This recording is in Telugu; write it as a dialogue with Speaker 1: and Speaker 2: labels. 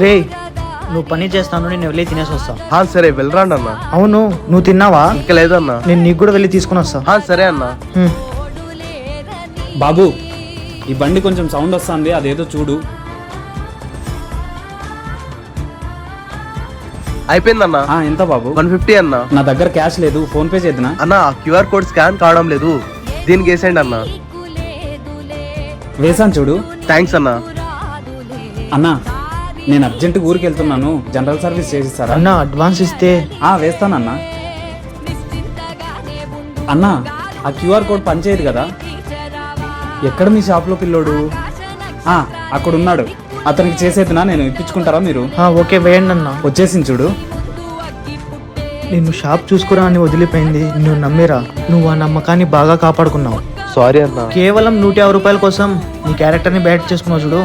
Speaker 1: రే నువ్వు పని చేస్తాను, నేను వెళ్ళి తినేసి వస్తా.
Speaker 2: సరే వెళ్ళరాండి అన్న.
Speaker 1: అవును, నువ్వు తిన్నావా?
Speaker 2: ఇంకా లేదన్నా.
Speaker 1: నేను నీకు కూడా వెళ్ళి తీసుకుని వస్తా.
Speaker 2: సరే అన్న.
Speaker 3: బాబు ఈ బండి కొంచెం సౌండ్ వస్తుంది, అదేదో చూడు.
Speaker 2: అయిపోయిందన్నా.
Speaker 3: ఎంత బాబు?
Speaker 2: 150 అన్న.
Speaker 3: నా దగ్గర క్యాష్ లేదు, ఫోన్ పే చేద్దునా?
Speaker 2: అన్న క్యూఆర్ కోడ్ స్కాన్ కావడం లేదు, దీనికి వేసేయండి అన్న.
Speaker 3: వేసాను చూడు.
Speaker 2: థ్యాంక్స్ అన్న.
Speaker 3: అన్నా నేను అర్జెంట్ ఊరికి వెళ్తున్నాను, జనరల్ సర్వీస్ చేసిస్తారా?
Speaker 1: అన్న అడ్వాన్స్ ఇస్తే
Speaker 3: వేస్తానన్నా. అన్నా ఆ క్యూఆర్ కోడ్ పనిచేయదు కదా? ఎక్కడ మీ షాప్లో పిల్లోడు? అక్కడ ఉన్నాడు, అతనికి చేసేదినా, నేను ఇప్పించుకుంటారా మీరు?
Speaker 1: ఓకే వేయండి అన్న.
Speaker 3: వచ్చేసింది చూడు.
Speaker 1: నిన్ను షాప్ చూసుకురా అని వదిలిపోయింది, నువ్వు నమ్మిరా. నువ్వు ఆ నమ్మకాన్ని బాగా కాపాడుకున్నావు.
Speaker 2: సారీ అన్న.
Speaker 1: కేవలం 150 రూపాయల కోసం నీ క్యారెక్టర్ని బ్యాట్ చేసుకున్నావు చూడు.